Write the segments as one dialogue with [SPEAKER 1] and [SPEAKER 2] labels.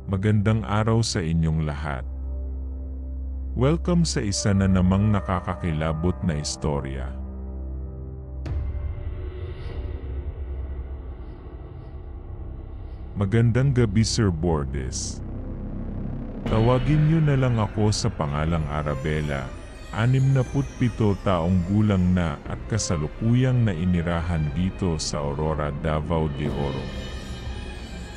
[SPEAKER 1] Magandang araw sa inyong lahat. Welcome sa isa na namang nakakakilabot na istorya. Magandang gabi, Sir Bordes. Tawagin niyo na lang ako sa pangalang Arabella, 67 taong gulang na at kasalukuyang nainirahan dito sa Aurora, Davao de Oro.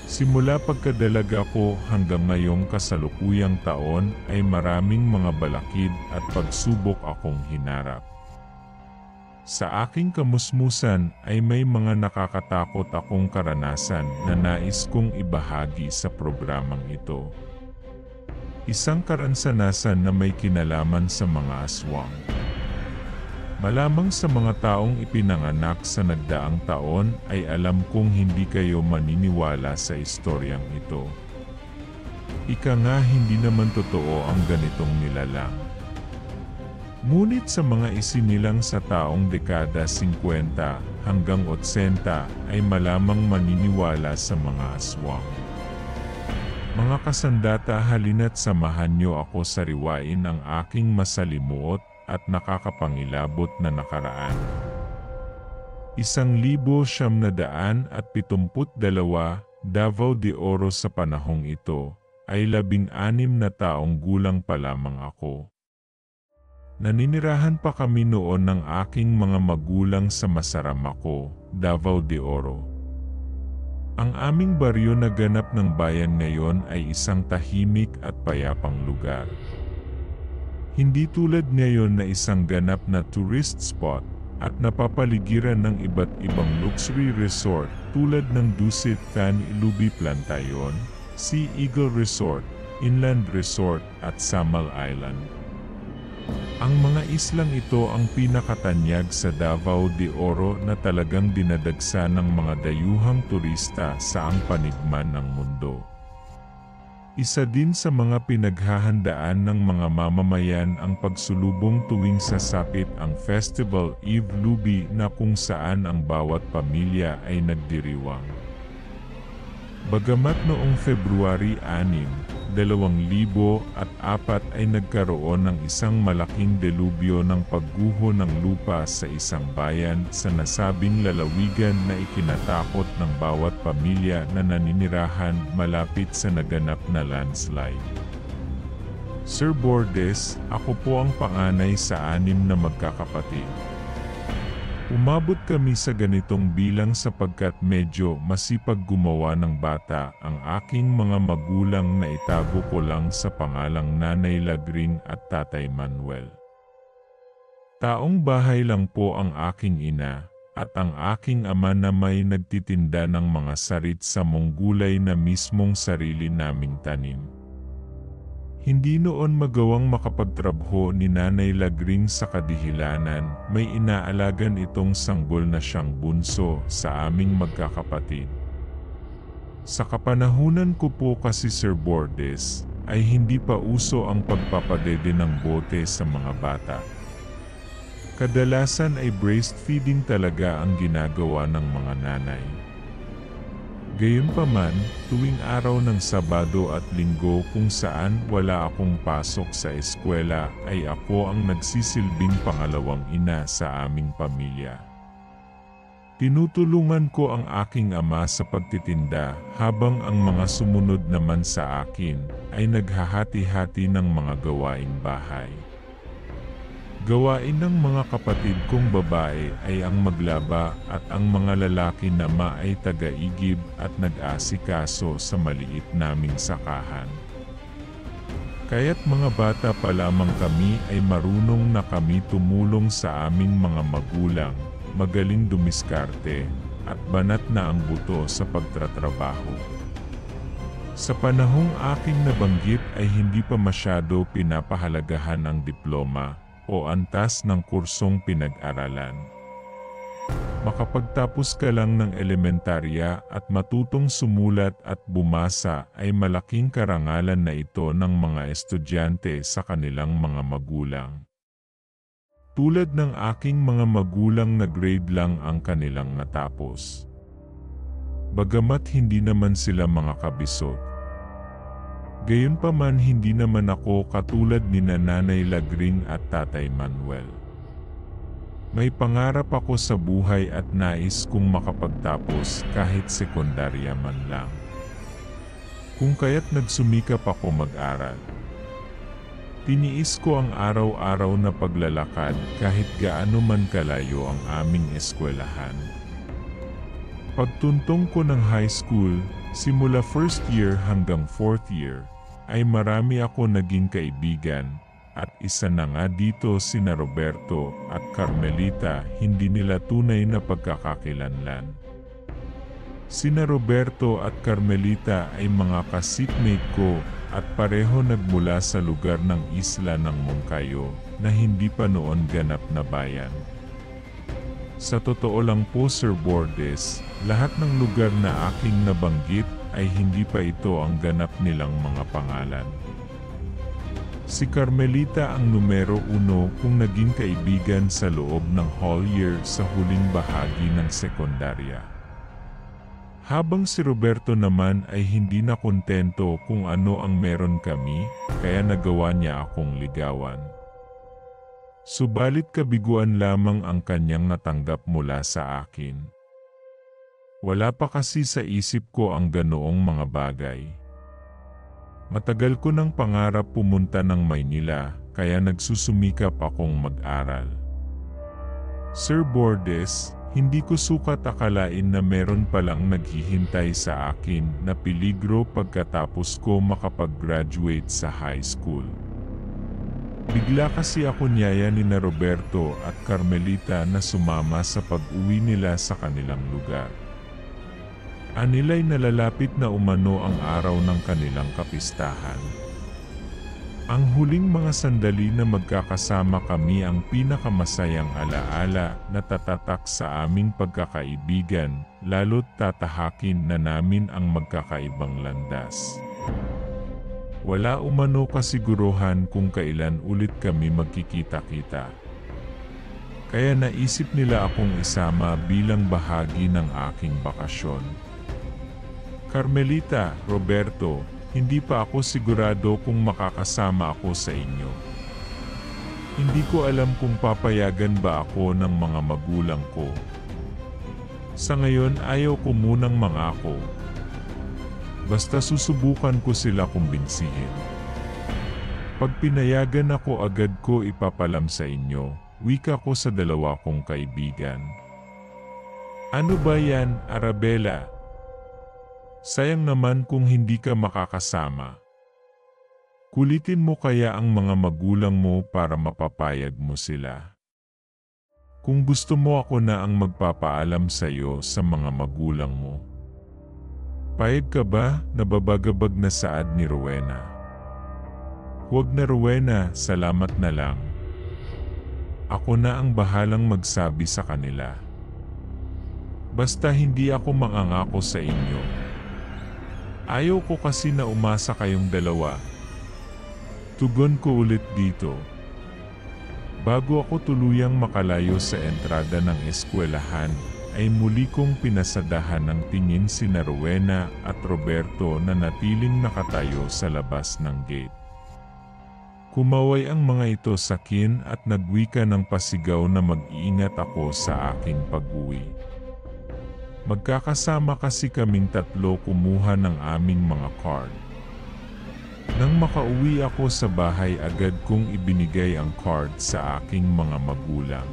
[SPEAKER 1] Simula pagkadalaga ko hanggang ngayong kasalukuyang taon ay maraming mga balakid at pagsubok akong hinarap. Sa aking kamusmusan ay may mga nakakatakot akong karanasan na nais kong ibahagi sa programang ito. Isang karanasanasan na may kinalaman sa mga aswang. Malamang sa mga taong ipinanganak sa nagdaang taon ay alam kong hindi kayo maniniwala sa istoryang ito. Ika nga hindi naman totoo ang ganitong nilalang. Ngunit sa mga isinilang sa taong dekada 50 hanggang 80 ay malamang maniniwala sa mga aswang. Mga kasandata, halina't samahan niyo ako sa riwain ang aking masalimuot at nakakapangilabot na nakaraan. 1972, Davao de Oro. Sa panahong ito, ay 16 na taong gulang pa lamang ako. Naninirahan pa kami noon ng aking mga magulang sa Masaramaco, Davao de Oro. Ang aming baryo na ganap ng bayan ngayon ay isang tahimik at payapang lugar. Hindi tulad ngayon na isang ganap na tourist spot at napapaligiran ng iba't ibang luxury resort tulad ng Dusit Tan Ilubi Plantayon, Sea Eagle Resort, Inland Resort at Samal Island. Ang mga islang ito ang pinakatanyag sa Davao de Oro na talagang dinadagsa ng mga dayuhang turista sa ang panigman ng mundo. Isa din sa mga pinaghahandaan ng mga mamamayan ang pagsulubong tuwing sasapit ang Festival Eve Lubi na kung saan ang bawat pamilya ay nagdiriwang. Bagamat noong February 6, 2004 ay nagkaroon ng isang malaking delubyo ng pagguho ng lupa sa isang bayan sa nasabing lalawigan na ikinatakot ng bawat pamilya na naninirahan malapit sa naganap na landslide. Sir Bordes, ako po ang panganay sa 6 na magkakapatid. Umabot kami sa ganitong bilang sapagkat medyo masipag gumawa ng bata ang aking mga magulang na itago ko lang sa pangalang Nanay Lagring at Tatay Manuel. Taong bahay lang po ang aking ina at ang aking ama na may nagtitinda ng mga sarit sa gulay na mismong sarili naming tanim. Hindi noon magawang makapagtrabho ni Nanay Lagring sa kadihilanan, may inaalagan itong sanggol na siyang bunso sa aming magkakapatid. Sa kapanahunan ko po kasi, Sir Bordes, ay hindi pa uso ang pagpapadede ng bote sa mga bata. Kadalasan ay breastfeeding talaga ang ginagawa ng mga nanay. Gayunpaman, tuwing araw ng Sabado at Linggo kung saan wala akong pasok sa eskwela ay ako ang nagsisilbing pangalawang ina sa aming pamilya. Tinutulungan ko ang aking ama sa pagtitinda habang ang mga sumunod naman sa akin ay naghahati-hati ng mga gawaing bahay. Gawain ng mga kapatid kong babae ay ang maglaba at ang mga lalaki naman ay taga-igib at nag-asikaso sa maliit naming sakahan. Kaya't mga bata pa lamang kami ay marunong na kami tumulong sa aming mga magulang, magaling dumiskarte, at banat na ang buto sa pagtatrabaho. Sa panahong aking nabanggit ay hindi pa masyado pinapahalagahan ang diploma o antas ng kursong pinag-aralan. Makapagtapos ka lang ng elementarya at matutong sumulat at bumasa ay malaking karangalan na ito ng mga estudyante sa kanilang mga magulang. Tulad ng aking mga magulang na grade lang ang kanilang natapos. Bagamat hindi naman sila mga kabisot. Gayunpaman hindi naman ako katulad ni Nanay Lagring at Tatay Manuel. May pangarap ako sa buhay at nais kong makapagtapos kahit sekundarya man lang. Kung kaya't nagsumikap ako mag-aral. Tiniis ko ang araw-araw na paglalakad kahit gaano man kalayo ang aming eskwelahan. Pagtuntong ko ng high school, simula first year hanggang fourth year, ay marami ako naging kaibigan, at isa na nga dito sina Roberto at Carmelita, hindi nila tunay na pagkakakilanlan. Sina Roberto at Carmelita ay mga ka-seatmate ko at pareho nagmula sa lugar ng isla ng Moncayo na hindi pa noon ganap na bayan. Sa totoo lang po Sir Bordes, lahat ng lugar na aking nabanggit ay hindi pa ito ang ganap nilang mga pangalan. Si Carmelita ang numero 1 kung naging kaibigan sa loob ng whole year sa huling bahagi ng sekundarya. Habang si Roberto naman ay hindi na kontento kung ano ang meron kami, kaya nagawa niya akong ligawan. Subalit kabiguan lamang ang kanyang natanggap mula sa akin. Wala pa kasi sa isip ko ang ganoong mga bagay. Matagal ko ng pangarap pumunta ng Maynila, kaya nagsusumikap akong mag-aral. Sir Bordes, hindi ko sukat akalain na meron palang naghihintay sa akin na peligro pagkatapos ko makapag-graduate sa high school. Bigla kasi ako niyaya ni na Roberto at Carmelita na sumama sa pag-uwi nila sa kanilang lugar. Anila'y nalalapit na umano ang araw ng kanilang kapistahan. Ang huling mga sandali na magkakasama kami ang pinakamasayang alaala na tatatak sa aming pagkakaibigan, lalo't tatahakin na namin ang magkakaibang landas. Wala umano kasiguruhan kung kailan ulit kami magkikita-kita. Kaya naisip nila akong isama bilang bahagi ng aking bakasyon. Carmelita, Roberto, hindi pa ako sigurado kung makakasama ako sa inyo. Hindi ko alam kung papayagan ba ako ng mga magulang ko. Sa ngayon ayaw ko munang mangako. Basta susubukan ko sila kumbinsihin. Pag pinayagan ako agad ko ipapalam sa inyo, wika ko sa dalawa kong kaibigan. Ano ba yan, Arabella? Sayang naman kung hindi ka makakasama. Kulitin mo kaya ang mga magulang mo para mapapayag mo sila. Kung gusto mo ako na ang magpapaalam sa iyo sa mga magulang mo. Payag ka ba? Nababagabag na saad ni Rowena. Huwag na Rowena, salamat na lang. Ako na ang bahalang magsabi sa kanila. Basta hindi ako mangangako sa inyo. Ayaw ko kasi na umasa kayong dalawa. Tugon ko ulit dito. Bago ako tuluyang makalayo sa entrada ng eskwelahan, ay muli kong pinasadahan ng tingin sina Rowena at Roberto na natiling nakatayo sa labas ng gate. Kumaway ang mga ito sa akin at nagwika ng pasigaw na mag-iingat ako sa aking pag-uwi. Magkakasama kasi kaming tatlo kumuha ng aming mga card. Nang makauwi ako sa bahay agad kong ibinigay ang card sa aking mga magulang.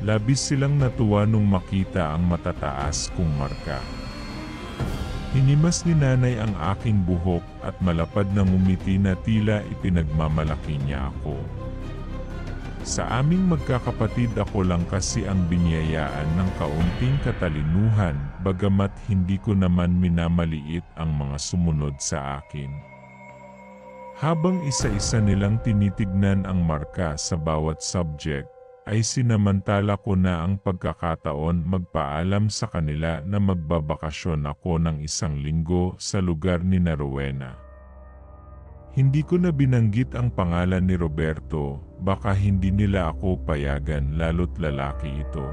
[SPEAKER 1] Labis silang natuwa nung makita ang matataas kong marka. Hinimas ni nanay ang aking buhok at malapad na ngumiti na tila ipinagmamalaki niya ako. Sa aming magkakapatid ako lang kasi ang binyayaan ng kaunting katalinuhan, bagamat hindi ko naman minamaliit ang mga sumunod sa akin. Habang isa-isa nilang tinitignan ang marka sa bawat subject, ay sinamantala ko na ang pagkakataon magpaalam sa kanila na magbabakasyon ako ng 1 linggo sa lugar ni na Rowena. Hindi ko na binanggit ang pangalan ni Roberto, baka hindi nila ako payagan lalo't lalaki ito.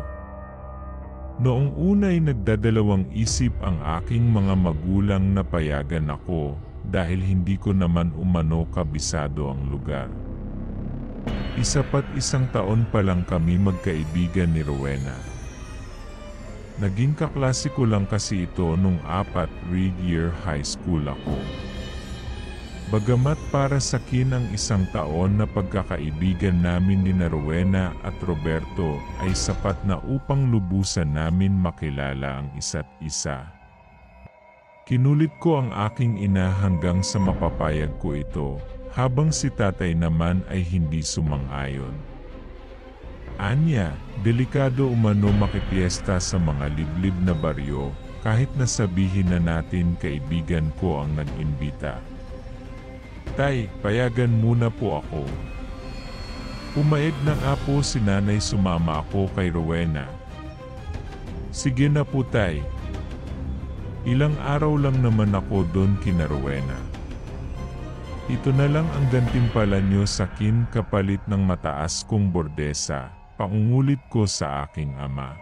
[SPEAKER 1] Noong una'y nagdadalawang isip ang aking mga magulang na payagan ako, dahil hindi ko naman umano kabisado ang lugar. Isa't isang taon pa lang kami magkaibigan ni Rowena. Naging kaklase ko lang kasi ito nung 4th year high school ako. Bagamat para sa akin ang isang taon na pagkakaibigan namin ni Rowena at Roberto ay sapat na upang lubusan namin makilala ang isa't isa. Kinulit ko ang aking ina hanggang sa mapapayag ko ito, habang si tatay naman ay hindi sumang-ayon. Anya, delikado umano makipiesta sa mga liblib na baryo, kahit na sabihin na natin kaibigan ko ang nag-imbita. Tay, payagan muna po ako. Pumayag na nga po si nanay, sumama ako kay Rowena. Sige na po tay. Ilang araw lang naman ako doon kina Rowena. Ito na lang ang gantimpala niyo sa akin kapalit ng mataas kong bordesa, pangungulit ko sa aking ama.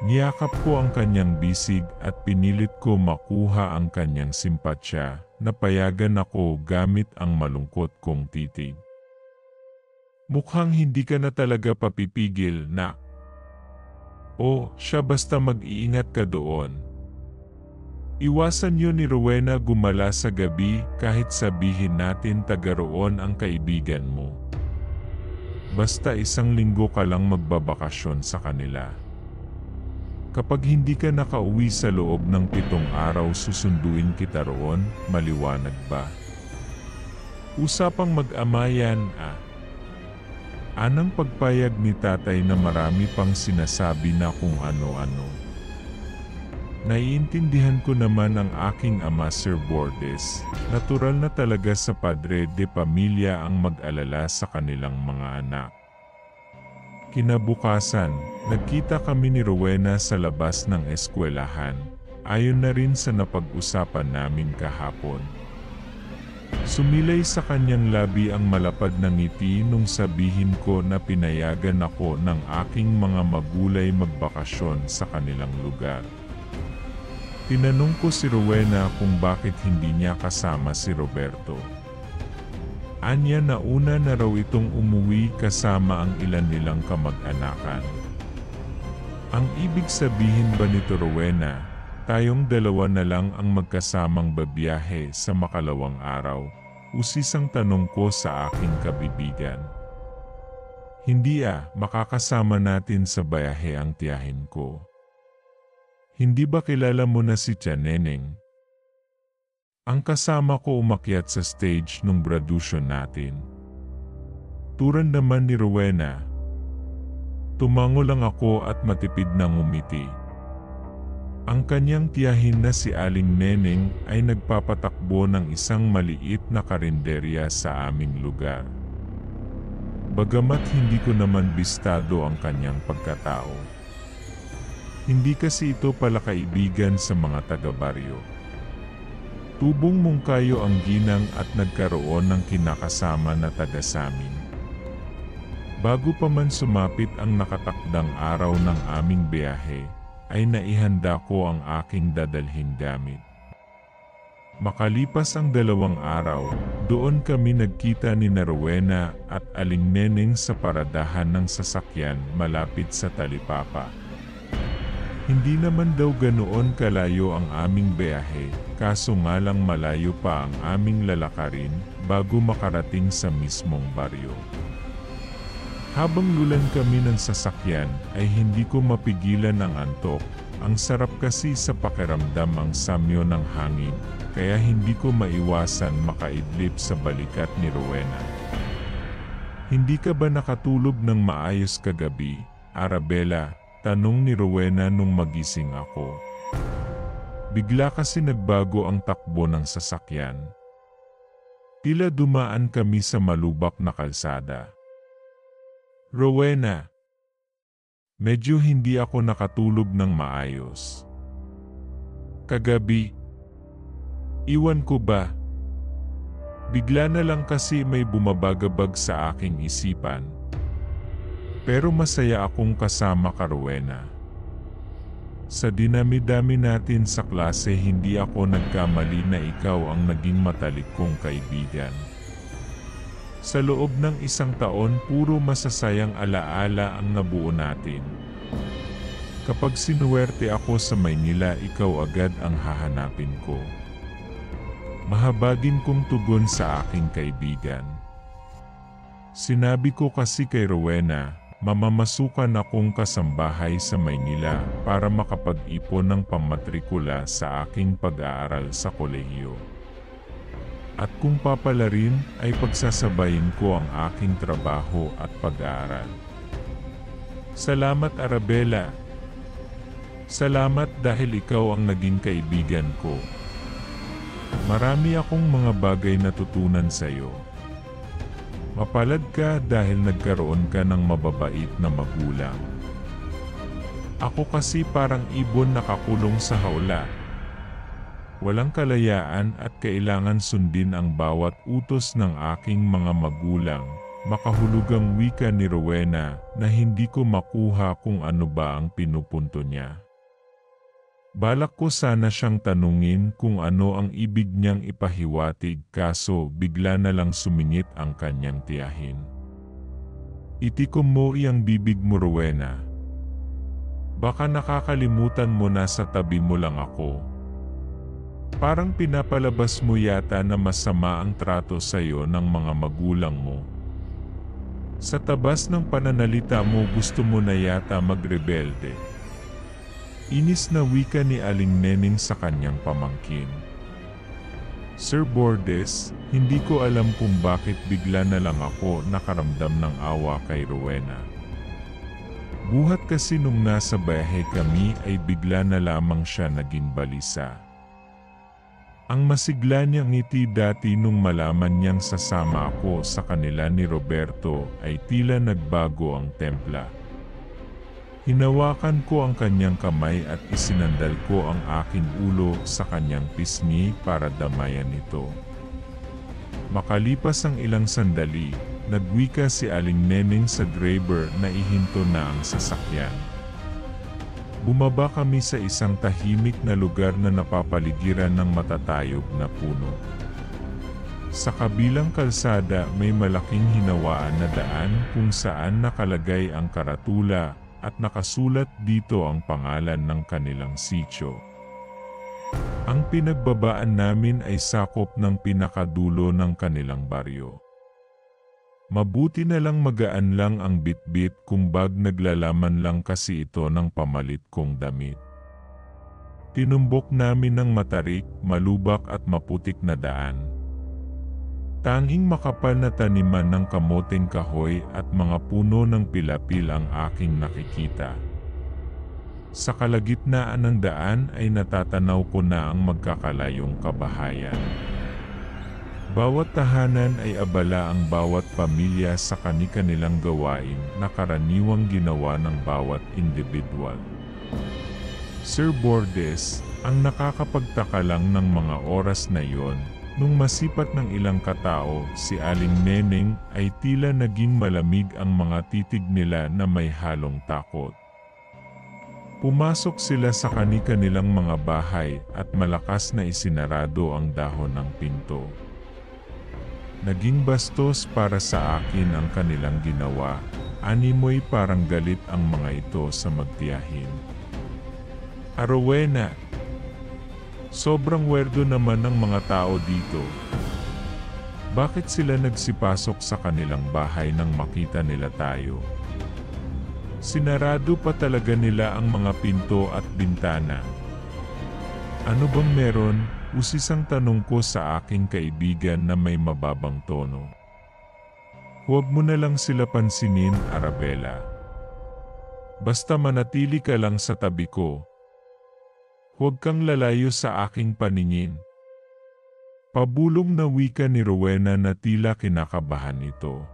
[SPEAKER 1] Niyakap ko ang kanyang bisig at pinilit ko makuha ang kanyang simpatsya, napayagan ako gamit ang malungkot kong titig. Mukhang hindi ka na talaga papipigil, nak. O, siya basta mag-iingat ka doon. Iwasan niyo ni Rowena gumala sa gabi kahit sabihin natin taga roon ang kaibigan mo. Basta 1 linggo ka lang magbabakasyon sa kanila. Kapag hindi ka nakauwi sa loob ng 7 araw susunduin kita roon, maliwanag ba? Usapang mag-amayan Anang pagpayag ni tatay na marami pang sinasabi na kung ano-ano. Naiintindihan ko naman ang aking ama Sir Bordes, natural na talaga sa padre de pamilya ang mag-alala sa kanilang mga anak. Kinabukasan, nagkita kami ni Rowena sa labas ng eskwelahan, ayon na rin sa napag-usapan namin kahapon. Sumilay sa kanyang labi ang malapad na ngiti nung sabihin ko na pinayagan ako ng aking mga magulay magbakasyon sa kanilang lugar. Tinanong ko si Rowena kung bakit hindi niya kasama si Roberto. Anya na una na raw itong umuwi kasama ang ilan nilang kamag-anakan. Ang ibig sabihin ba nito Rowena, tayong dalawa na lang ang magkasamang babiyahe sa makalawang araw? Usisang tanong ko sa aking kabibigan. Hindi makakasama natin sa bayahe ang tiyahin ko. Hindi ba kilala mo na si Tia Neneng? Ang kasama ko umakyat sa stage nung graduation natin. Turan naman ni Rowena. Tumango lang ako at matipid na ngumiti. Ang kanyang tiyahin na si Aling Neneng ay nagpapatakbo ng isang maliit na karinderya sa aming lugar. Bagamat hindi ko naman bistado ang kanyang pagkatao. Hindi kasi ito pala kaibigan sa mga taga-baryo. Tubong mungkayo ang ginang at nagkaroon ng kinakasama na taga-samin. Bago pa man sumapit ang nakatakdang araw ng aming biyahe, ay naihanda ko ang aking dadalhin gamit. Makalipas ang 2 araw, doon kami nagkita ni Rowena at Aling Neneng sa paradahan ng sasakyan malapit sa Talipapa. Hindi naman daw ganoon kalayo ang aming biyahe, kaso nga lang malayo pa ang aming lalakarin bago makarating sa mismong baryo. Habang lulan kami ng sasakyan ay hindi ko mapigilan ang antok. Ang sarap kasi sa pakiramdam ang samyo ng hangin, kaya hindi ko maiwasan makaidlip sa balikat ni Rowena. Hindi ka ba nakatulog ng maayos kagabi, Arabella? Tanong ni Rowena nung magising ako. Bigla kasi nagbago ang takbo ng sasakyan. Tila dumaan kami sa malubak na kalsada. Rowena, medyo hindi ako nakatulog ng maayos. Kagabi, iwan ko ba? Bigla na lang kasi may bumabagabag sa aking isipan. Pero masaya akong kasama ka, Rowena. Sa dinami-dami natin sa klase, hindi ako nagkamali na ikaw ang naging matalik kong kaibigan. Sa loob ng 1 taon, puro masasayang alaala ang nabuo natin. Kapag sinuwerte ako sa Maynila, ikaw agad ang hahanapin ko. Mahabagin kong tugon sa aking kaibigan. Sinabi ko kasi kay Rowena, mamamasukan akong kasambahay sa Maynila para makapag-ipon ng pamatrikula sa aking pag-aaral sa kolehiyo. At kung papalarin ay pagsasabayin ko ang aking trabaho at pag-aaral. Salamat, Arabella. Salamat dahil ikaw ang naging kaibigan ko. Marami akong mga bagay natutunan sa iyo. Mapalad ka dahil nagkaroon ka ng mababait na magulang. Ako kasi parang ibon nakakulong sa hawla. Walang kalayaan at kailangan sundin ang bawat utos ng aking mga magulang. Makahulugang wika ni Rowena na hindi ko makuha kung ano ba ang pinupunto niya. Balak ko sana siyang tanungin kung ano ang ibig niyang ipahiwatig, kaso bigla na lang sumingit ang kanyang tiyahin. Itikom mo iyang bibig mo, Rowena. Baka nakakalimutan mo na sa tabi mo lang ako. Parang pinapalabas mo yata na masama ang trato sa iyo ng mga magulang mo. Sa tabas ng pananalita mo, gusto mo na yata magrebelde. Inis na wika ni Aling Neneng sa kanyang pamangkin. Sir Bordes, hindi ko alam kung bakit bigla na lang ako nakaramdam ng awa kay Rowena. Buhat kasi nung nasa bahay kami ay bigla na lamang siya naging balisa. Ang masigla niyang ngiti dati nung malaman niyang sasama ako sa kanila ni Roberto ay tila nagbago ang templa. Hinawakan ko ang kanyang kamay at isinandal ko ang aking ulo sa kanyang pisngi para damayan ito. Makalipas ang ilang sandali, nagwika si Aling Neneng sa driver na ihinto na ang sasakyan. Bumaba kami sa isang tahimik na lugar na napapaligiran ng matatayog na puno. Sa kabilang kalsada may malaking hinawaan na daan kung saan nakalagay ang karatula at nakasulat dito ang pangalan ng kanilang sitio. Ang pinagbabaan namin ay sakop ng pinakadulo ng kanilang baryo. Mabuti na lang magaan lang ang bitbit kung naglalaman lang kasi ito ng pamalit kong damit. Tinumbok namin ng matarik, malubak at maputik na daan. Tanging makapal na taniman ng kamoteng kahoy at mga puno ng pilapil ang aking nakikita. Sa kalagitnaan ng daan ay natatanaw ko na ang magkakalayong kabahayan. Bawat tahanan ay abala ang bawat pamilya sa kani-kanilang gawain na karaniwang ginawa ng bawat individual. Sir Bordes, ang nakakapagtaka lang ng mga oras na yon, nung masipat ng ilang katao, si Aling Neneng ay tila naging malamig ang mga titig nila na may halong takot. Pumasok sila sa kani-kanilang mga bahay at malakas na isinarado ang dahon ng pinto. Naging bastos para sa akin ang kanilang ginawa, animoy parang galit ang mga ito sa magtiyahin. Rowena, sobrang werdo naman ng mga tao dito. Bakit sila nagsipasok sa kanilang bahay nang makita nila tayo? Sinarado pa talaga nila ang mga pinto at bintana. Ano bang meron? Usisang tanong ko sa aking kaibigan na may mababang tono. Huwag mo na lang sila pansinin, Arabella. Basta manatili ka lang sa tabi ko. Huwag kang lalayo sa aking paningin. Pabulong na wika ni Rowena na tila kinakabahan ito.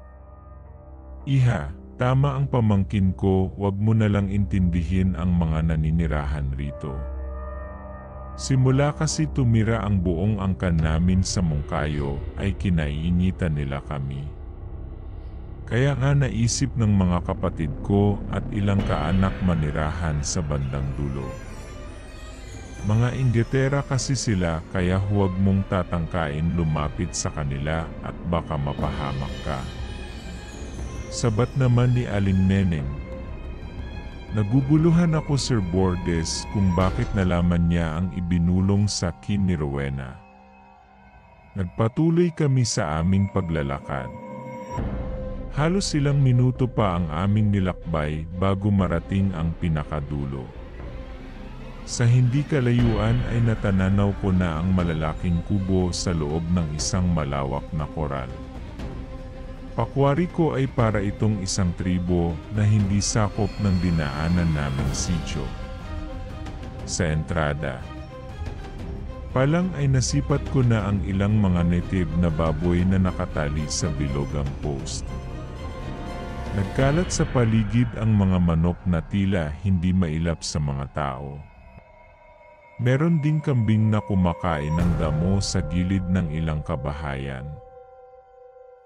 [SPEAKER 1] Iha, tama ang pamangkin ko, huwag mo na lang intindihin ang mga naninirahan rito. Simula kasi tumira ang buong angkan namin sa Mungkayo ay kinaiinitan nila kami. Kaya nga naisip ng mga kapatid ko at ilang kaanak manirahan sa bandang dulo. Mga Inggetera kasi sila kaya huwag mong tatangkain lumapit sa kanila at baka mapahamak ka. Sabat naman ni Aling Neneng. Naguguluhan ako Sir Bordes kung bakit nalaman niya ang ibinulong sa akin ni Rowena. Nagpatuloy kami sa aming paglalakad. Halos ilang minuto pa ang aming nilakbay bago marating ang pinakadulo. Sa hindi kalayuan ay natananaw ko na ang malalaking kubo sa loob ng isang malawak na koral. Pakwari ko ay para itong isang tribo na hindi sakop ng dinaanan naming sityo. Sa entrada palang ay nasipat ko na ang ilang mga native na baboy na nakatali sa bilogang post. Nagkalat sa paligid ang mga manok na tila hindi mailap sa mga tao. Meron ding kambing na kumakain ng damo sa gilid ng ilang kabahayan.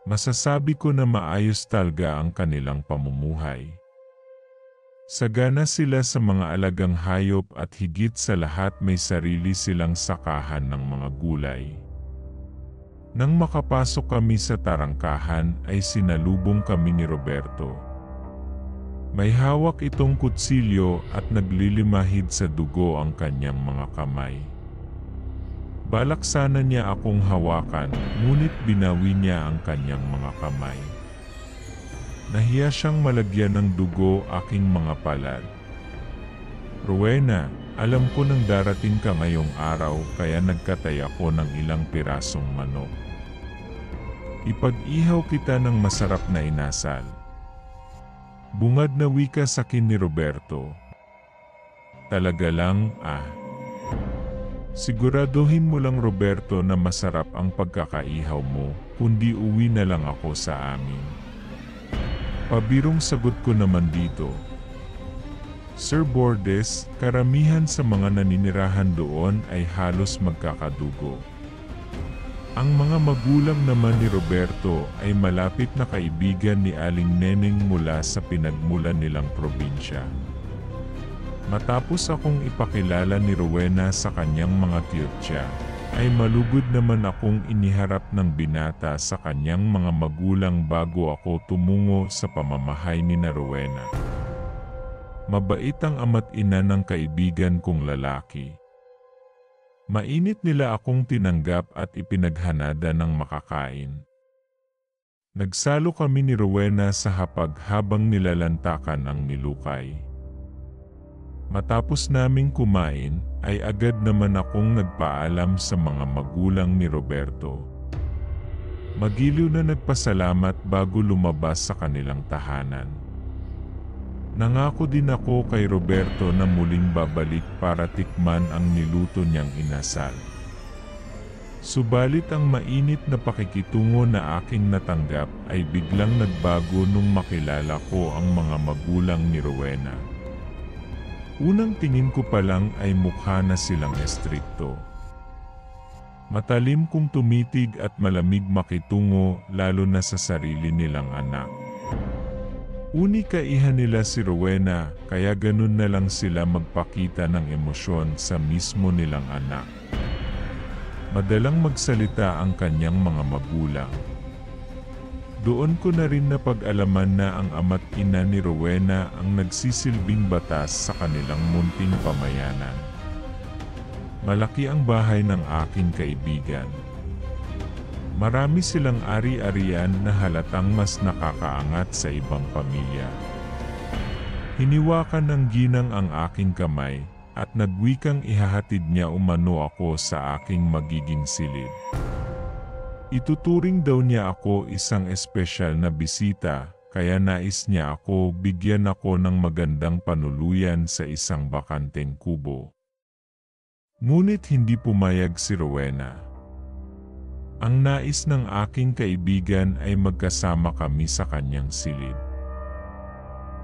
[SPEAKER 1] Masasabi ko na maayos talaga ang kanilang pamumuhay. Sagana sila sa mga alagang hayop at higit sa lahat may sarili silang sakahan ng mga gulay. Nang makapasok kami sa tarangkahan ay sinalubong kami ni Roberto. May hawak itong kutsilyo at naglilimahid sa dugo ang kanyang mga kamay. Balak sana niya akong hawakan, ngunit binawi niya ang kanyang mga kamay. Nahiya siyang malagyan ng dugo aking mga palad. Rowena, alam ko nang darating ka ngayong araw kaya nagkatay ako ng ilang pirasong manok. Ipag-ihaw kita ng masarap na inasal. Bungad na wika sa akin ni Roberto. Talaga lang, Siguraduhin mo lang Roberto na masarap ang pagkakaihaw mo, kundi uwi na lang ako sa amin. Pabirong sagot ko naman dito. Sir Bordes, karamihan sa mga naninirahan doon ay halos magkakadugo. Ang mga magulang naman ni Roberto ay malapit na kaibigan ni Aling Neneng mula sa pinagmulan nilang probinsya. Matapos akong ipakilala ni Rowena sa kanyang mga tiyotya, ay malugod naman akong iniharap ng binata sa kanyang mga magulang bago ako tumungo sa pamamahay ni na Rowena. Mabait ang ama't ina ng kaibigan kong lalaki. Mainit nila akong tinanggap at ipinaghanada ng makakain. Nagsalo kami ni Rowena sa hapag habang nilalantakan ang nilukay. Matapos naming kumain, ay agad naman akong nagpaalam sa mga magulang ni Roberto. Magiliw na nagpasalamat bago lumabas sa kanilang tahanan. Nangako din ako kay Roberto na muling babalik para tikman ang niluto niyang inasal. Subalit ang mainit na pakikitungo na aking natanggap ay biglang nagbago nung makilala ko ang mga magulang ni Rowena. Unang tingin ko pa lang ay mukha na silang estrikto. Matalim kong tumitig at malamig makitungo lalo na sa sarili nilang anak. Unikaihan nila si Rowena kaya ganun na lang sila magpakita ng emosyon sa mismo nilang anak. Madalang magsalita ang kanyang mga magulang. Doon ko na rin napag-alaman na ang ama't ina ni Rowena ang nagsisilbing batas sa kanilang munting pamayanan. Malaki ang bahay ng aking kaibigan. Marami silang ari-arian na halatang mas nakakaangat sa ibang pamilya. Hiniwakan ng ginang ang aking kamay at nagwikang ihahatid niya umano ako sa aking magiging silid. Ituturing daw niya ako isang espesyal na bisita kaya nais niya ako bigyan ako ng magandang panuluyan sa isang bakanteng kubo. Ngunit hindi pumayag si Rowena. Ang nais ng aking kaibigan ay magkasama kami sa kanyang silid.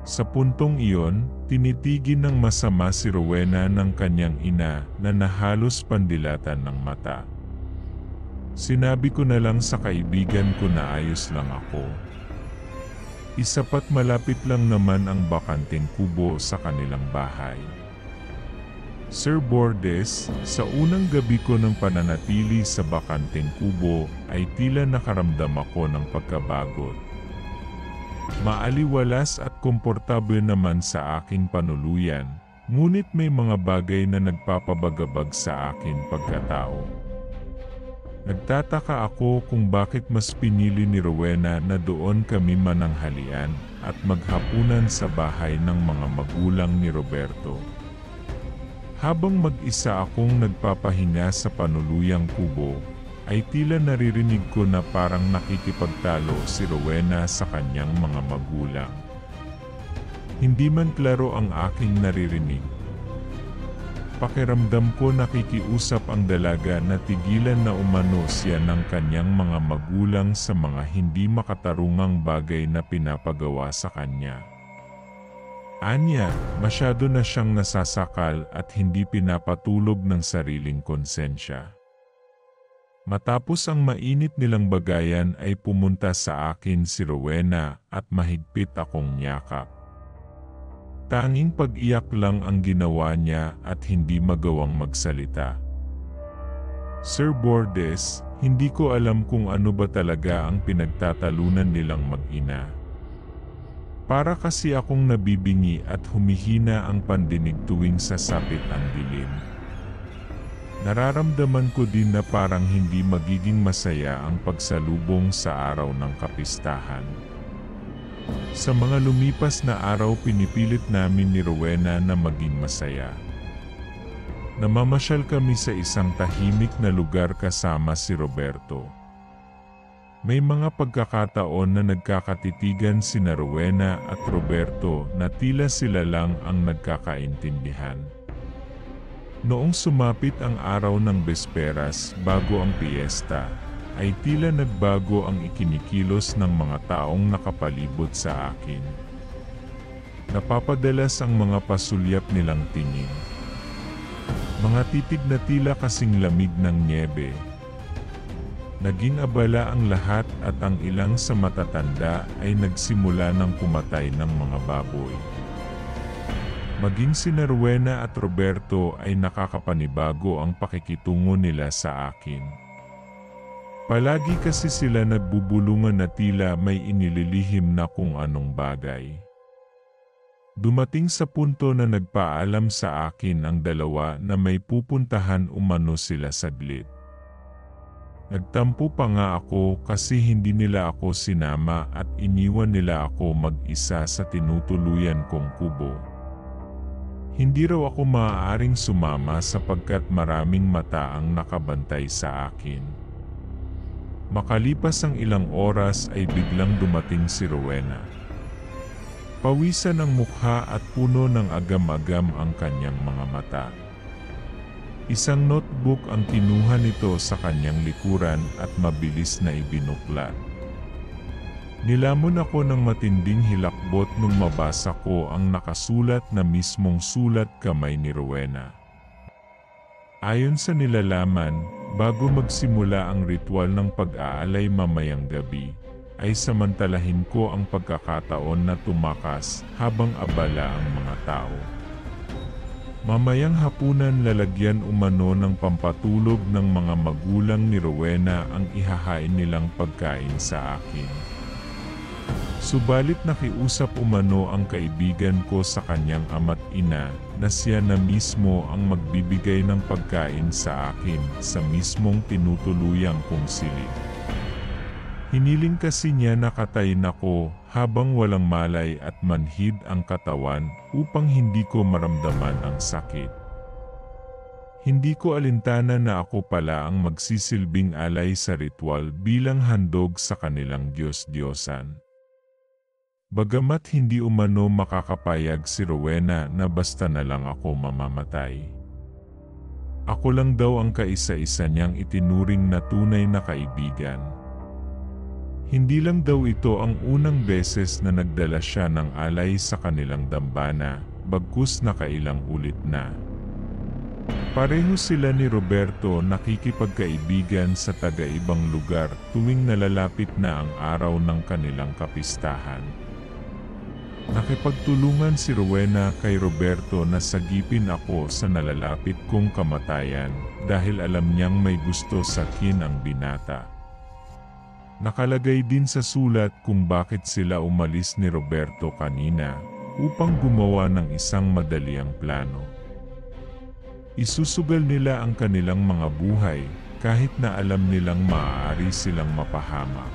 [SPEAKER 1] Sa puntong iyon, tinitigin ng masama si Rowena ng kanyang ina na nahalos pandilatan ng mata. Sinabi ko na lang sa kaibigan ko na ayos lang ako. Isapat malapit lang naman ang bakanteng kubo sa kanilang bahay. Sir Bordes, sa unang gabi ko ng pananatili sa bakanteng kubo ay tila nakaramdam ako ng pagkabagot. Maaliwalas at komportable naman sa aking panuluyan, ngunit may mga bagay na nagpapabagabag sa akin pagkatao. Nagtataka ako kung bakit mas pinili ni Rowena na doon kami mananghalian at maghapunan sa bahay ng mga magulang ni Roberto. Habang mag-isa akong nagpapahinga sa panuluyang kubo, ay tila naririnig ko na parang nakikipagtalo si Rowena sa kanyang mga magulang. Hindi man klaro ang aking naririnig. Pakiramdam ko nakikiusap ang dalaga na tigilan na umano siya ng kanyang mga magulang sa mga hindi makatarungang bagay na pinapagawa sa kanya. Anya, masyado na siyang nasasakal at hindi pinapatulog ng sariling konsensya. Matapos ang mainit nilang bagayan ay pumunta sa akin si Rowena at mahigpit akong niyakap. Tanging pag-iyak lang ang ginawa niya at hindi magawang magsalita. Sir Bordes, hindi ko alam kung ano ba talaga ang pinagtatalunan nilang mag-ina. Para kasi akong nabibingi at humihina ang pandinig tuwing sasapit ang dilim. Nararamdaman ko din na parang hindi magiging masaya ang pagsalubong sa araw ng kapistahan. Sa mga lumipas na araw pinipilit namin ni Rowena na maging masaya. Namamasyal kami sa isang tahimik na lugar kasama si Roberto. May mga pagkakataon na nagkakatitigan sina Rowena at Roberto na tila sila lang ang nagkakaintindihan. Noong sumapit ang araw ng Besperas bago ang piyesta, ay tila nagbago ang ikinikilos ng mga taong nakapalibot sa akin. Napapadalas ang mga pasulyap nilang tingin. Mga titig na tila kasing lamig ng nyebe. Naging abala ang lahat at ang ilang sa matatanda ay nagsimula ng pumatay ng mga baboy. Maging sina Rowena at Roberto ay nakakapanibago ang pakikitungo nila sa akin. Palagi kasi sila nagbubulungan na tila may inililihim na kung anong bagay. Dumating sa punto na nagpaalam sa akin ang dalawa na may pupuntahan umano sila saglit. Nagtampo pa nga ako kasi hindi nila ako sinama at iniwan nila ako mag-isa sa tinutuluyan kong kubo. Hindi raw ako maaaring sumama sapagkat maraming mata ang nakabantay sa akin. Makalipas ang ilang oras ay biglang dumating si Rowena. Pawisan ang mukha at puno ng agam-agam ang kanyang mga mata. Isang notebook ang kinuha nito sa kanyang likuran at mabilis na ibinuklat. Nilamon ako ng matinding hilakbot nung mabasa ko ang nakasulat na mismong sulat kamay ni Rowena. Ayon sa nilalaman, bago magsimula ang ritual ng pag-aalay mamayang gabi, ay samantalahin ko ang pagkakataon na tumakas habang abala ang mga tao. Mamayang hapunan lalagyan umano ng pampatulog ng mga magulang ni Rowena ang ihahain nilang pagkain sa akin. Subalit nakiusap umano ang kaibigan ko sa kanyang ama't ina na siya na mismo ang magbibigay ng pagkain sa akin sa mismong tinutuluyang kong silid. Hiniling kasi niya na katayin ako habang walang malay at manhid ang katawan upang hindi ko maramdaman ang sakit. Hindi ko alintana na ako pala ang magsisilbing alay sa ritual bilang handog sa kanilang Diyos-Diyosan. Bagamat hindi umano makakapayag si Rowena na basta na lang ako mamamatay. Ako lang daw ang kaisa-isa niyang itinuring na tunay na kaibigan. Hindi lang daw ito ang unang beses na nagdala siya ng alay sa kanilang dambana, bagkus nakailang ulit na. Pareho sila ni Roberto nakikipagkaibigan sa taga-ibang lugar tuwing nalalapit na ang araw ng kanilang kapistahan. Nakipagtulungan si Rowena kay Roberto na sagipin ako sa nalalapit kong kamatayan dahil alam niyang may gusto sa akin ang binata. Nakalagay din sa sulat kung bakit sila umalis ni Roberto kanina upang gumawa ng isang madaliang plano. Isusugal nila ang kanilang mga buhay kahit na alam nilang maaari silang mapahamak.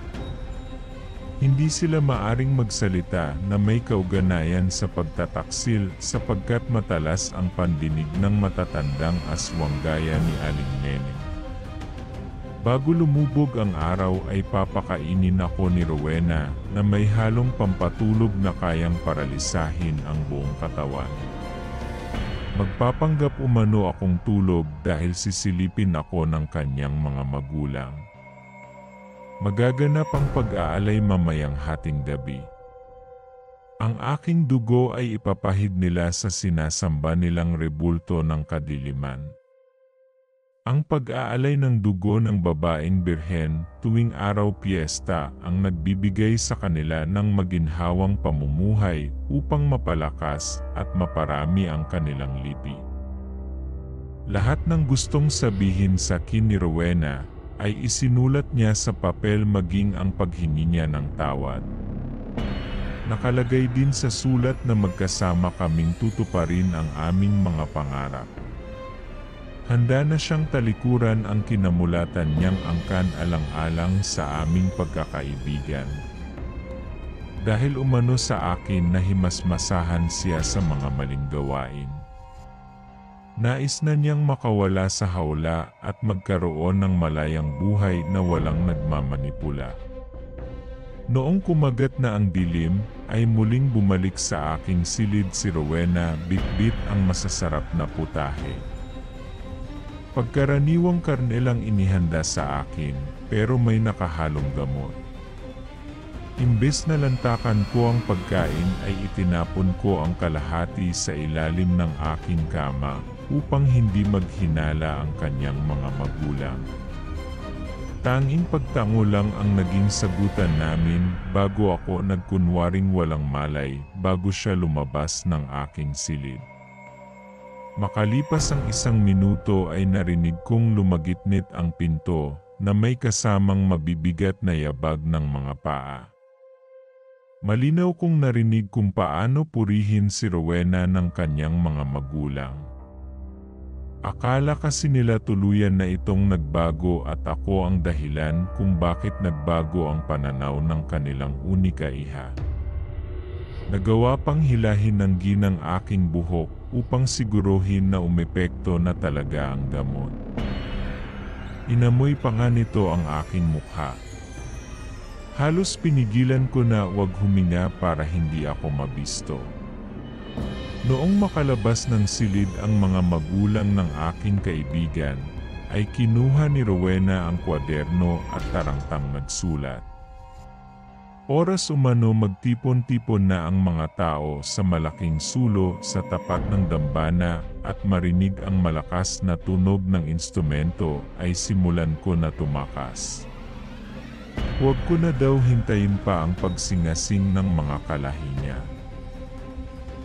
[SPEAKER 1] Hindi sila maaring magsalita na may kauganayan sa pagtataksil sapagkat matalas ang pandinig ng matatandang aswang gaya ni Aling Neneng. Bago lumubog ang araw ay papakainin ako ni Rowena na may halong pampatulog na kayang paralisahin ang buong katawan. Magpapanggap umano akong tulog dahil sisilipin ako ng kanyang mga magulang. Magaganap ang pag-aalay mamayang hating gabi. Ang aking dugo ay ipapahid nila sa sinasamba nilang rebulto ng kadiliman. Ang pag-aalay ng dugo ng babaeng birhen tuwing araw piyesta ang nagbibigay sa kanila ng maginhawang pamumuhay upang mapalakas at maparami ang kanilang lipi. Lahat ng gustong sabihin sa akin ni Rowena ay isinulat niya sa papel maging ang paghingi niya ng tawad. Nakalagay din sa sulat na magkasama kaming tutuparin ang aming mga pangarap. Handa na siyang talikuran ang kinamulatan niyang angkan alang-alang sa aming pagkakaibigan. Dahil umano sa akin na himasmasahan siya sa mga maling gawain. Nais na niyang makawala sa hawla at magkaroon ng malayang buhay na walang nagmamanipula. Noong kumagat na ang dilim, ay muling bumalik sa aking silid si Rowena bit-bit ang masasarap na putahe. Pagkaraniwang karne lang inihanda sa akin, pero may nakahalong gamot. Imbes na lantakan ko ang pagkain ay itinapon ko ang kalahati sa ilalim ng aking kama upang hindi maghinala ang kanyang mga magulang. Tanging pagtango lang ang naging sagutan namin bago ako nagkunwaring walang malay bago siya lumabas ng aking silid. Makalipas ang 1 minuto ay narinig kong lumagitnit ang pinto na may kasamang mabibigat na yabag ng mga paa. Malinaw kong narinig kung paano purihin si Rowena ng kanyang mga magulang. Akala kasi nila tuluyan na itong nagbago at ako ang dahilan kung bakit nagbago ang pananaw ng kanilang unika iha. Nagawa pang hilahin ng ginang aking buhok upang siguruhin na umepekto na talaga ang gamot. Inamoy pa nga nito ang aking mukha. Halos pinigilan ko na wag huminga para hindi ako mabisto. Noong makalabas ng silid ang mga magulang ng aking kaibigan, ay kinuha ni Rowena ang kwaderno at tarangtang nagsulat. Oras umano magtipon-tipon na ang mga tao sa malaking sulo sa tapat ng dambana at marinig ang malakas na tunog ng instrumento ay simulan ko na tumakas. Huwag ko na daw hintayin pa ang pagsingasing ng mga kalahi niya.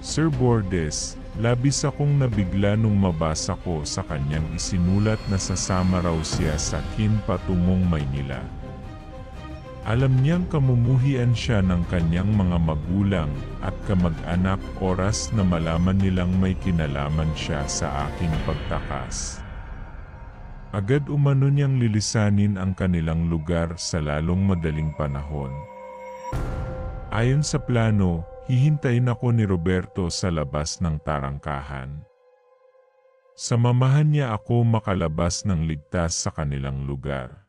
[SPEAKER 1] Sir Bordes, labis akong nabigla nung mabasa ko sa kanyang isinulat na sasama raw siya sa akin patungong Maynila. Alam niyang kamumuhian siya ng kanyang mga magulang at kamag-anak oras na malaman nilang may kinalaman siya sa aking pagtakas. Agad umano niyang lilisanin ang kanilang lugar sa lalong madaling panahon. Ayon sa plano, hihintayin ako ni Roberto sa labas ng tarangkahan. Samamahan niya ako makalabas ng ligtas sa kanilang lugar.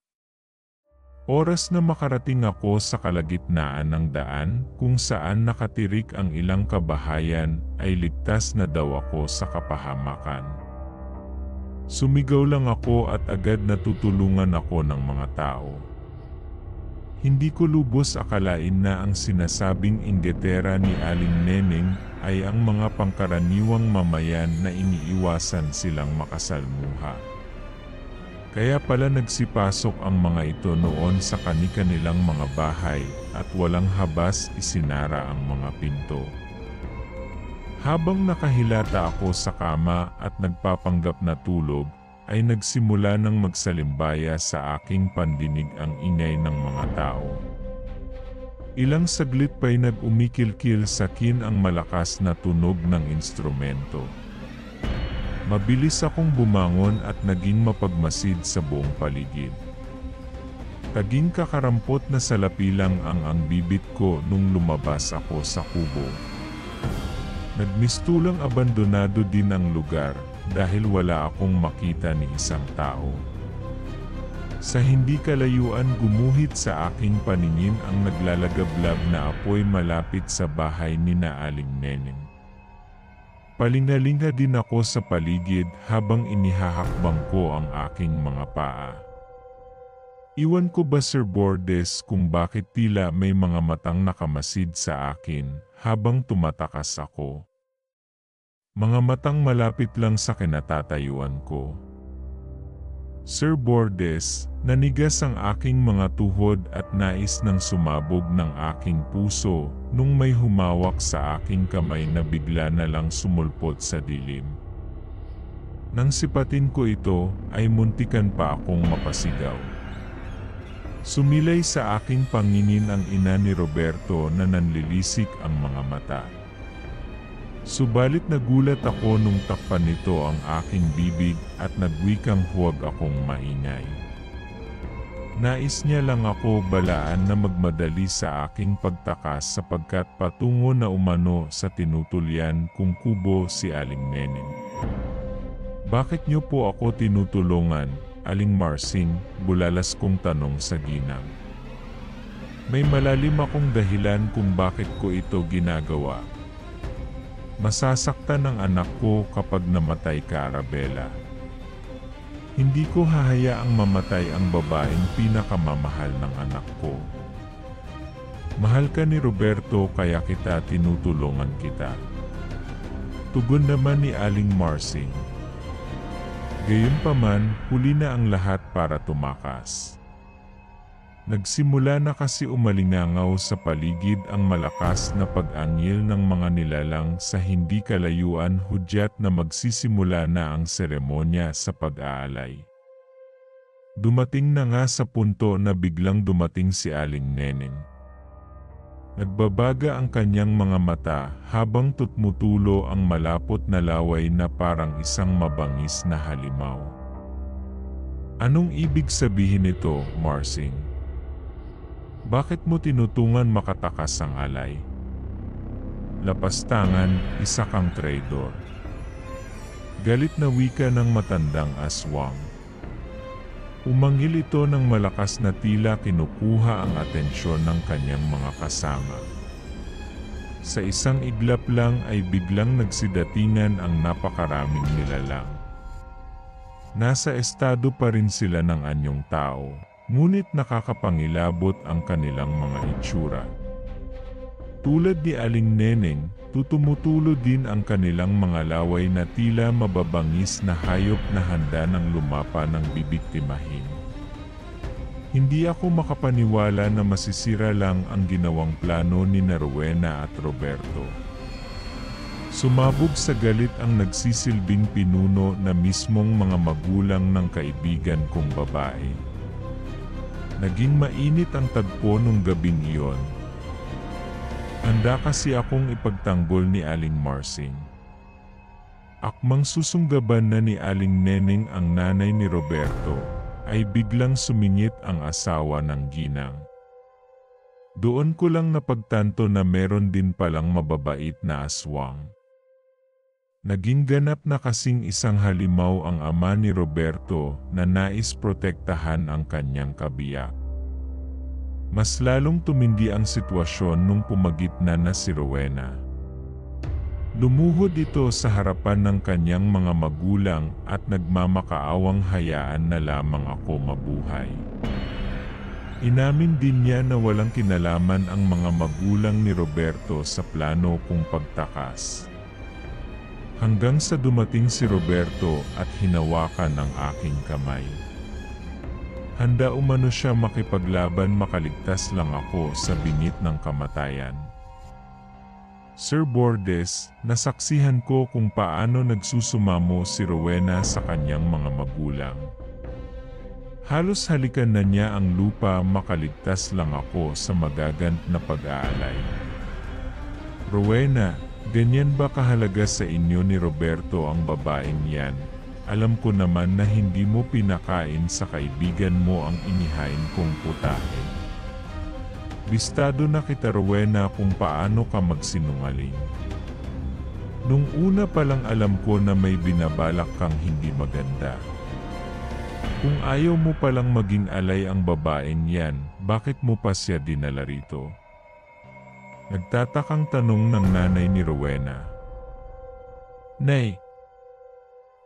[SPEAKER 1] Oras na makarating ako sa kalagitnaan ng daan kung saan nakatirik ang ilang kabahayan ay ligtas na daw ako sa kapahamakan. Sumigaw lang ako at agad natutulungan ako ng mga tao. Hindi ko lubos akalain na ang sinasabing inggitera ni Aling Neneng ay ang mga pangkaraniwang mamayan na iniiwasan silang makasalmuha. Kaya pala nagsipasok ang mga ito noon sa kani-kanilang mga bahay at walang habas isinara ang mga pinto. Habang nakahilata ako sa kama at nagpapanggap na tulog, ay nagsimula ng magsalimbaya sa aking pandinig ang ingay ng mga tao. Ilang saglit pa'y nag-umikil-kil sa akin ang malakas na tunog ng instrumento. Mabilis akong bumangon at naging mapagmasid sa buong paligid. Taging kakarampot na salapi lang ang bibig ko nung lumabas ako sa kubo. Nagmistulang abandonado din ang lugar dahil wala akong makita ni isang tao. Sa hindi kalayuan gumuhit sa aking paningin ang naglalagablab na apoy malapit sa bahay ni na Aling Neneng. Palingalinga din ako sa paligid habang inihahakbang ko ang aking mga paa. Iwan ko ba Sir Bordes kung bakit tila may mga matang nakamasid sa akin habang tumatakas ako. Mga matang malapit lang sa kinatatayuan ko. Sir Bordes, nanigas ang aking mga tuhod at nais nang sumabog ng aking puso nung may humawak sa aking kamay na bigla na lang sumulpot sa dilim. Nang sipatin ko ito, ay muntikan pa akong mapasigaw. Sumilay sa aking pangingin ang ina ni Roberto na nanlilisik ang mga mata. Subalit nagulat ako nung takpan nito ang aking bibig at nagwikang huwag akong maingay. Nais niya lang ako balaan na magmadali sa aking pagtakas sapagkat patungo na umano sa tinutulyan kong kubo si Aling Neneng. Bakit niyo po ako tinutulungan, Aling Marsing? Bulalas kong tanong sa ginang. May malalim akong dahilan kung bakit ko ito ginagawa. Masasaktan ang anak ko kapag namatay ka, Arabella. Hindi ko hahayaang mamatay ang babaeng pinakamamahal ng anak ko. Mahal ka ni Roberto kaya kita tinutulungan kita. Tugon naman ni Aling Marsing. Gayunpaman, huli na ang lahat para tumakas. Nagsimula na kasi umalingangaw sa paligid ang malakas na pag-angil ng mga nilalang sa hindi kalayuan hudyat na magsisimula na ang seremonya sa pag-aalay. Dumating na nga sa punto na biglang dumating si Aling Neneng. Nagbabaga ang kanyang mga mata habang tutmutulo ang malapot na laway na parang isang mabangis na halimaw. Anong ibig sabihin nito, Marsing? Bakit mo tinutungan makatakas ang alay? Lapastangan, isa kang traidor. Galit na wika ng matandang aswang. Umangil ito ng malakas na tila kinukuha ang atensyon ng kanyang mga kasama. Sa isang iglap lang ay biglang nagsidatingan ang napakaraming nilalang. Nasa estado pa rin sila ng anyong tao, ngunit nakakapangilabot ang kanilang mga itsura. Tulad ni Aling Neneng, tutumutulo din ang kanilang mga laway na tila mababangis na hayop na handa ng lumapa ng bibiktimahin. Hindi ako makapaniwala na masisira lang ang ginawang plano ni Rowena at Roberto. Sumabog sa galit ang nagsisilbing pinuno na mismong mga magulang ng kaibigan kong babae. Naging mainit ang tagpo nung gabing iyon. Handa kasi akong ipagtanggol ni Aling Marsing. Akmang susunggaban na ni Aling Neneng ang nanay ni Roberto, ay biglang sumingit ang asawa ng ginang. Doon ko lang napagtanto na meron din palang mababait na aswang. Naging ganap na kasing isang halimaw ang ama ni Roberto na nais protektahan ang kanyang kabiyak. Mas lalong tumindi ang sitwasyon nung pumagitna na si Rowena. Lumuhod ito sa harapan ng kanyang mga magulang at nagmamakaawang hayaan na lamang ako mabuhay. Inamin din niya na walang kinalaman ang mga magulang ni Roberto sa plano kong pagtakas. Hanggang sa dumating si Roberto at hinawakan ang aking kamay. Handa umano siya makipaglaban, makaligtas lang ako sa bingit ng kamatayan. Sir Bordes, nasaksihan ko kung paano nagsusumamo si Rowena sa kanyang mga magulang. Halos halikan na niya ang lupa makaligtas lang ako sa magagant na pag-aalay. Rowena, ganyan ba kahalaga sa inyo ni Roberto ang babaeng yan? Alam ko naman na hindi mo pinakain sa kaibigan mo ang inihain kong putahe. Bistado na kita Rowena kung paano ka magsinungaling. Nung una pa lang alam ko na may binabalak kang hindi maganda. Kung ayaw mo palang maging alay ang babaeng yan, bakit mo pa siya dinala rito? Nagtatakang tanong ng nanay ni Rowena. Nay,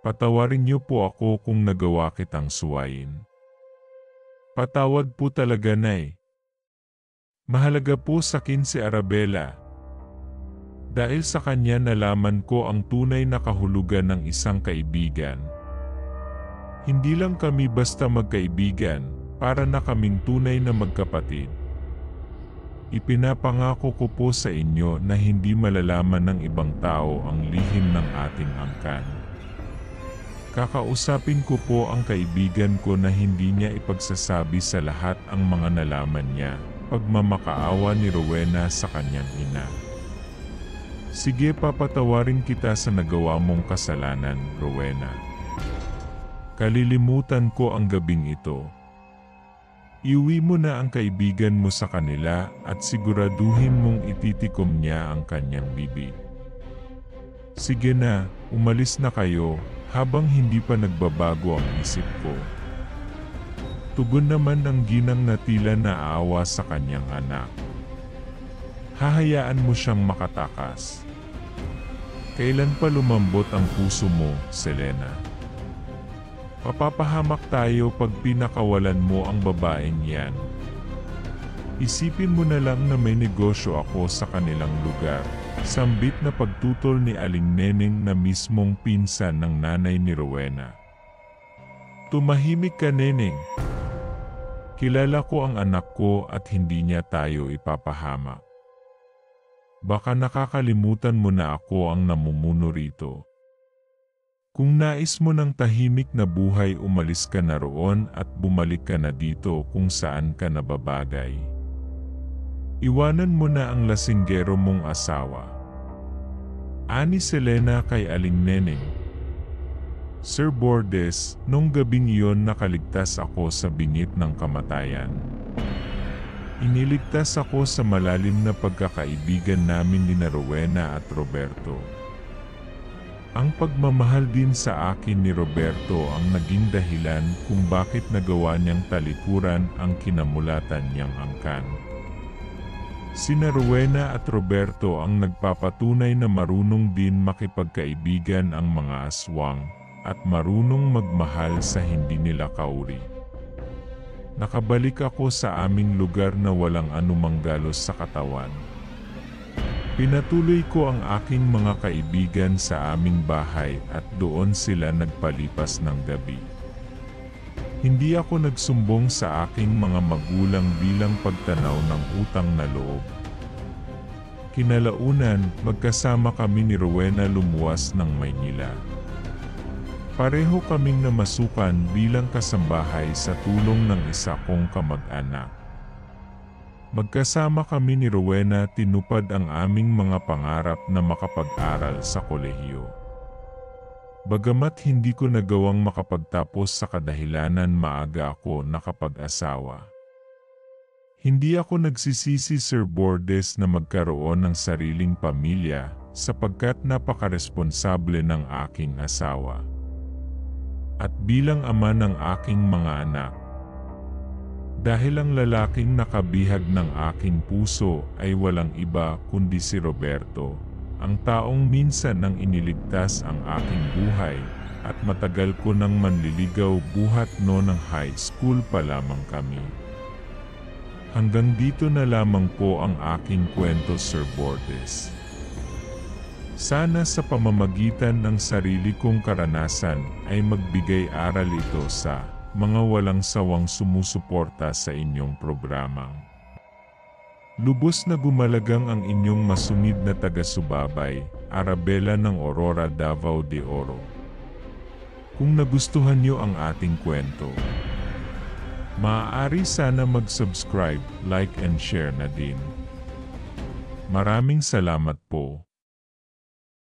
[SPEAKER 1] patawarin niyo po ako kung nagawa kitang suwayin. Patawad po talaga, Nay. Mahalaga po sa akin si Arabella. Dahil sa kanya nalaman ko ang tunay na kahulugan ng isang kaibigan. Hindi lang kami basta magkaibigan, para na kaming tunay na magkapatid. Ipinapangako ko po sa inyo na hindi malalaman ng ibang tao ang lihim ng ating angkan. Kakausapin ko po ang kaibigan ko na hindi niya ipagsasabi sa lahat ang mga nalaman niya, pagmamakaawa ni Rowena sa kanyang ina. Sige, papatawarin kita sa nagawa mong kasalanan, Rowena. Kalilimutan ko ang gabing ito. Iuwi mo na ang kaibigan mo sa kanila at siguraduhin mong ititikom niya ang kanyang bibig. Sige na, umalis na kayo habang hindi pa nagbabago ang isip ko. Tugon naman ng ginang na tila naawa sa kanyang anak. Hahayaan mo siyang makatakas. Kailan pa lumambot ang puso mo, Selena? Papapahamak tayo pag pinakawalan mo ang babaeng yan. Isipin mo na lang na may negosyo ako sa kanilang lugar. Sambit na pagtutol ni Aling Neneng na mismong pinsan ng nanay ni Rowena. Tumahimik ka, Neneng. Kilala ko ang anak ko at hindi niya tayo ipapahamak. Baka nakakalimutan mo na ako ang namumuno rito. Kung nais mo ng tahimik na buhay, umalis ka na roon at bumalik ka na dito kung saan ka nababagay. Iwanan mo na ang lasinggero mong asawa. Ani Selena kay Aling Neneng. Sir Bordes, nung gabing iyon nakaligtas ako sa bingit ng kamatayan. Iniligtas ako sa malalim na pagkakaibigan namin ni Rowena at Roberto. Ang pagmamahal din sa akin ni Roberto ang naging dahilan kung bakit nagawa niyang talikuran ang kinamulatan niyang angkan. Sina Rowena at Roberto ang nagpapatunay na marunong din makipagkaibigan ang mga aswang at marunong magmahal sa hindi nila kauri. Nakabalik ako sa aming lugar na walang anumang galos sa katawan. Pinatuloy ko ang aking mga kaibigan sa aming bahay at doon sila nagpalipas ng gabi. Hindi ako nagsumbong sa aking mga magulang bilang pagtanaw ng utang na loob. Kinalaunan, magkasama kami ni Rowena lumuwas ng Maynila. Pareho kaming namasukan bilang kasambahay sa tulong ng isa kong kamag-anak. Magkasama kami ni Rowena tinupad ang aming mga pangarap na makapag-aral sa kolehiyo. Bagamat hindi ko nagawang makapagtapos sa kadahilanan maaga ako nakapag-asawa. Hindi ako nagsisisi, Sir Bordes, na magkaroon ng sariling pamilya sapagkat napakaresponsable ng aking asawa. At bilang ama ng aking mga anak, dahil ang lalaking nakabihag ng aking puso ay walang iba kundi si Roberto, ang taong minsan nang iniligtas ang aking buhay at matagal ko nang manliligaw buhat no ng high school pa lamang kami. Hanggang dito na lamang po ang aking kwento, Sir Bordes. Sana sa pamamagitan ng sarili kong karanasan ay magbigay aral ito sa mga walang sawang sumusuporta sa inyong programa. Lubos na gumalagang ang inyong masungid na taga-subabay, Arabella ng Aurora Davao de Oro. Kung nagustuhan niyo ang ating kwento, maaari sana mag-subscribe, like and share na din. Maraming salamat po.